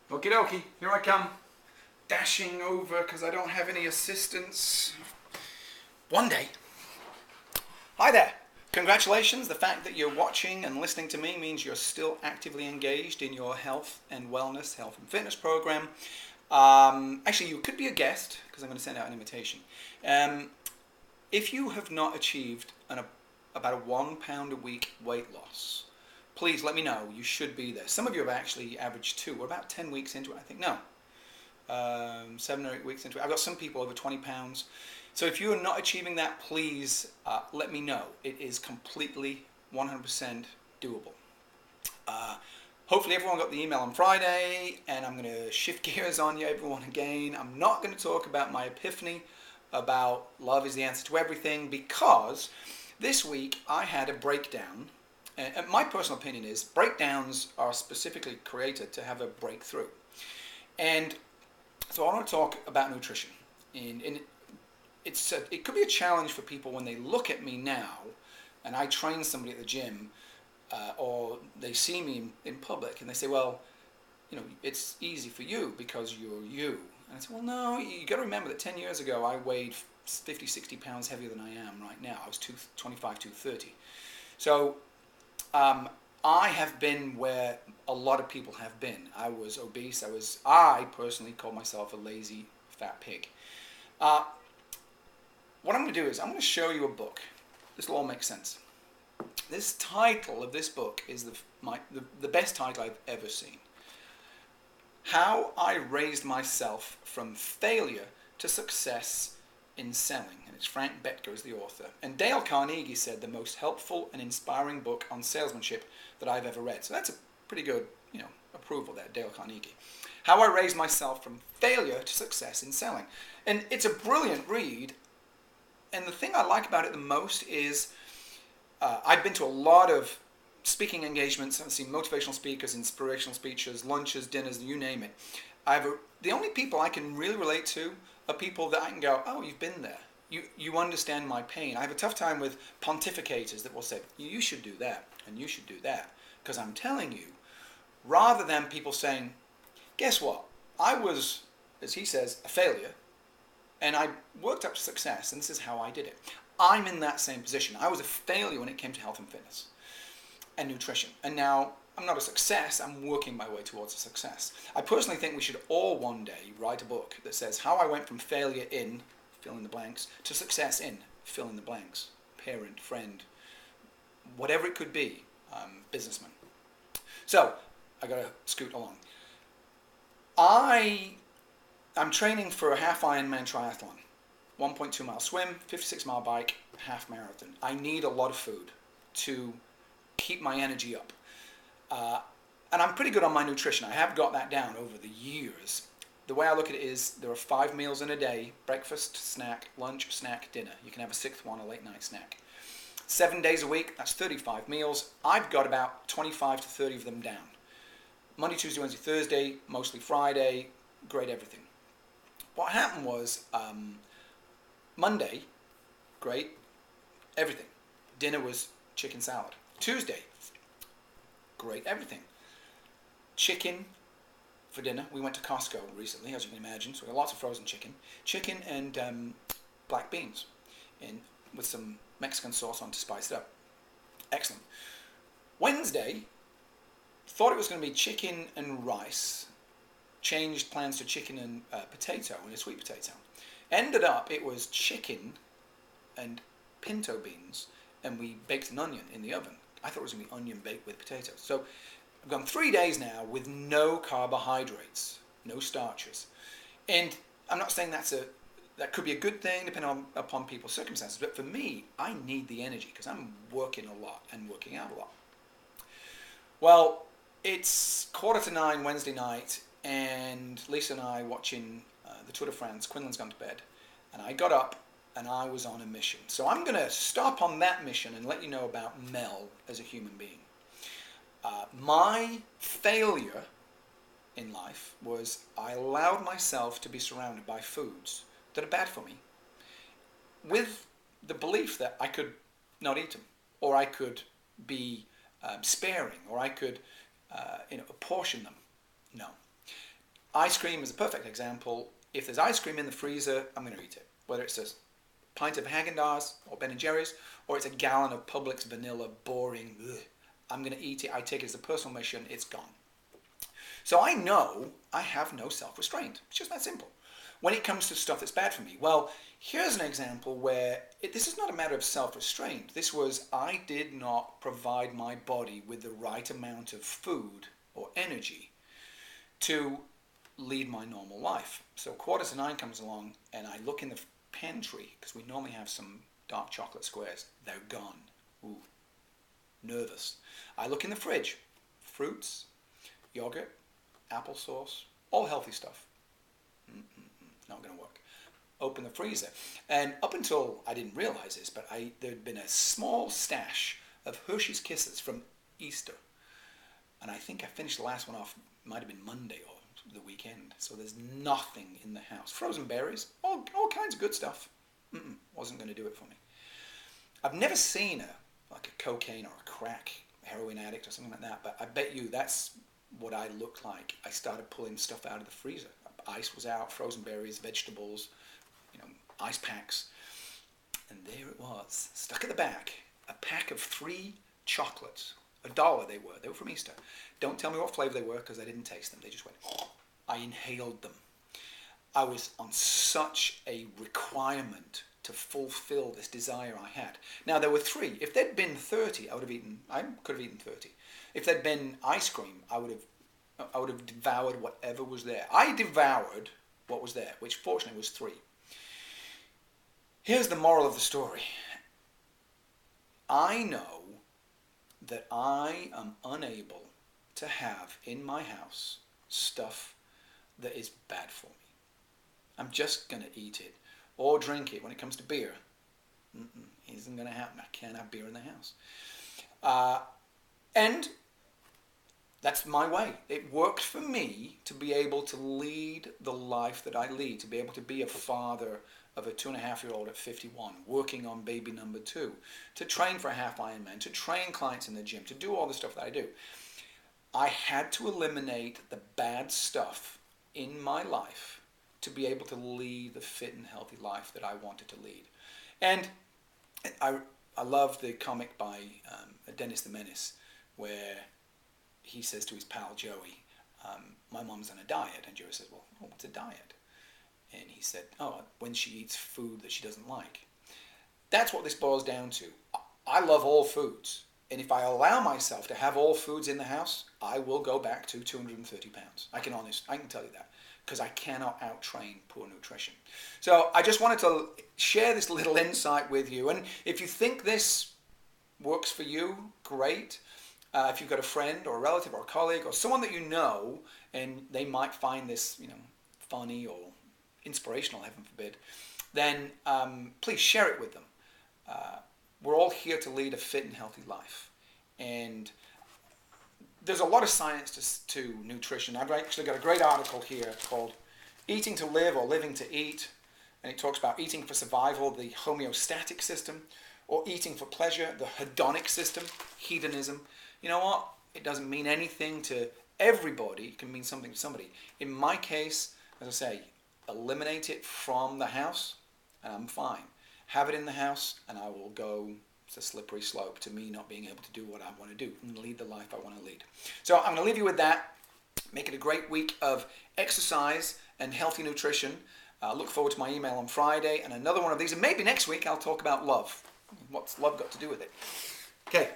Okie dokie, here I come, dashing over because I don't have any assistance. One day. Hi there. Congratulations. The fact that you're watching and listening to me means you're still actively engaged in your health and wellness, health and fitness program. Actually, you could be a guest because I'm going to send out an invitation. If you have not achieved about a £1 a week weight loss, please let me know. You should be there. Some of you have actually averaged 2. We're about 10 weeks into it, I think. No, 7 or 8 weeks into it. I've got some people over 20 pounds. So if you are not achieving that, please let me know. It is completely 100% doable. Hopefully everyone got the email on Friday, and I'm going to shift gears on you everyone again. I'm not going to talk about my epiphany about love is the answer to everything, because this week I had a breakdown. And my personal opinion is breakdowns are specifically created to have a breakthrough. And so I want to talk about nutrition. And it could be a challenge for people when they look at me now and I train somebody at the gym or they see me in public and they say, well, you know, it's easy for you because you're you. And I say, well, no, you got to remember that 10 years ago I weighed 50, 60 pounds heavier than I am right now. I was 225, 230. So I have been where a lot of people have been. I was obese. I personally call myself a lazy fat pig. What I'm going to do is I'm going to show you a book. This will all make sense. This title of this book is the best title I've ever seen. How I Raised Myself from Failure to Success in Selling. And it's Frank Bettger is the author. And Dale Carnegie said the most helpful and inspiring book on salesmanship that I've ever read. So that's a pretty good, approval there, Dale Carnegie. How I Raised Myself from Failure to Success in Selling. And it's a brilliant read. And the thing I like about it the most is I've been to a lot of speaking engagements. I've seen motivational speakers, inspirational speeches, lunches, dinners, you name it. The only people I can really relate to are people that I can go, oh, you've been there. You understand my pain. I have a tough time with pontificators that will say, you should do that, and you should do that, because I'm telling you, rather than people saying, guess what? I was, as he says, a failure, and I worked up to success, and this is how I did it. I'm in that same position. I was a failure when it came to health and fitness and nutrition, and now I'm not a success, I'm working my way towards a success. I personally think we should all one day write a book that says how I went from failure in, fill in the blanks, to success in, fill in the blanks, parent, friend, whatever it could be, businessman. So, I gotta scoot along. I'm training for a half Ironman triathlon, 1.2 mile swim, 56 mile bike, half marathon. I need a lot of food to keep my energy up. And I'm pretty good on my nutrition. I have got that down over the years. The way I look at it is there are 5 meals in a day: breakfast, snack, lunch, snack, dinner. You can have a 6th one, a late night snack. 7 days a week, that's 35 meals. I've got about 25 to 30 of them down. Monday, Tuesday, Wednesday, Thursday, mostly Friday, great everything. What happened was Monday, great everything. Dinner was chicken salad. Tuesday, great everything. Chicken for dinner. We went to Costco recently, as you can imagine, so we got lots of frozen chicken. Chicken and black beans with some Mexican sauce on to spice it up. Excellent. Wednesday, thought it was going to be chicken and rice. Changed plans to chicken and potato and a sweet potato. Ended up, it was chicken and pinto beans, and we baked an onion in the oven. I thought it was going to be onion baked with potatoes. So I've gone 3 days now with no carbohydrates, no starches. And I'm not saying that could be a good thing depending upon people's circumstances, but for me, I need the energy because I'm working a lot and working out a lot. Well, it's 8:45 Wednesday night, and Lisa and I watching the Tour de France. Quinlan's gone to bed, and I got up and I was on a mission. So I'm going to stop on that mission and let you know about Mel as a human being. My failure in life was I allowed myself to be surrounded by foods that are bad for me with the belief that I could not eat them, or I could be sparing, or I could apportion them. No. Ice cream is a perfect example. If there's ice cream in the freezer, I'm going to eat it. Whether it's a pint of Haagen-Dazs or Ben & Jerry's, or it's a gallon of Publix vanilla, boring, ugh, I'm going to eat it. I take it as a personal mission. It's gone. So I know I have no self-restraint. It's just that simple. When it comes to stuff that's bad for me, well, here's an example where this is not a matter of self-restraint. This was I did not provide my body with the right amount of food or energy to lead my normal life. So 8:45 comes along and I look in the pantry, because we normally have some dark chocolate squares. They're gone. Ooh, nervous. I look in the fridge. Fruits, yogurt, applesauce, all healthy stuff. Not going to work. Open the freezer. And up until I didn't realize this, but there'd been a small stash of Hershey's Kisses from Easter. And I think I finished the last one off, might have been Monday or the weekend. So there's nothing in the house. Frozen berries, all kinds of good stuff. Wasn't going to do it for me. I've never seen a cocaine or a crack heroin addict or something like that, but I bet you that's what I looked like. I started pulling stuff out of the freezer. Ice was out, frozen berries, vegetables, ice packs. And there it was, stuck at the back, a pack of 3 chocolates. $1 they were. They were from Easter. Don't tell me what flavor they were because I didn't taste them. They just went, oh. I inhaled them. I was on such a requirement to fulfill this desire I had. Now there were 3. If there'd been 30, I could have eaten 30. If there'd been ice cream, I would have devoured whatever was there. I devoured what was there, which fortunately was 3. Here's the moral of the story. I know that I am unable to have in my house stuff that is bad for me. I'm just going to eat it or drink it. When it comes to beer, it isn't going to happen. I can't have beer in the house. And that's my way. It worked for me to be able to lead the life that I lead, to be able to be a father of a 2.5-year-old at 51, working on baby number 2, to train for a half Ironman, to train clients in the gym, to do all the stuff that I do. I had to eliminate the bad stuff in my life to be able to lead the fit and healthy life that I wanted to lead. And I love the comic by Dennis the Menace, where he says to his pal Joey, my mom's on a diet. And Joey says, well, what's a diet? And he said, when she eats food that she doesn't like. That's what this boils down to. I love all foods. And if I allow myself to have all foods in the house, I will go back to 230 pounds. I can tell you that, because I cannot out-train poor nutrition. So I just wanted to share this little insight with you. And if you think this works for you, great. If you've got a friend or a relative or a colleague or someone that you know, and they might find this, funny or inspirational, heaven forbid, then please share it with them. We're all here to lead a fit and healthy life. And there's a lot of science to nutrition. I've actually got a great article here called Eating to Live or Living to Eat. And it talks about eating for survival, the homeostatic system, or eating for pleasure, the hedonic system, hedonism. You know what? It doesn't mean anything to everybody. It can mean something to somebody. In my case, as I say, eliminate it from the house and I'm fine. Have it in the house and I will go. It's a slippery slope to me not being able to do what I want to do and lead the life I want to lead. So I'm going to leave you with that. Make it a great week of exercise and healthy nutrition. Look forward to my email on Friday and another one of these. And maybe next week I'll talk about love. What's love got to do with it? Okay.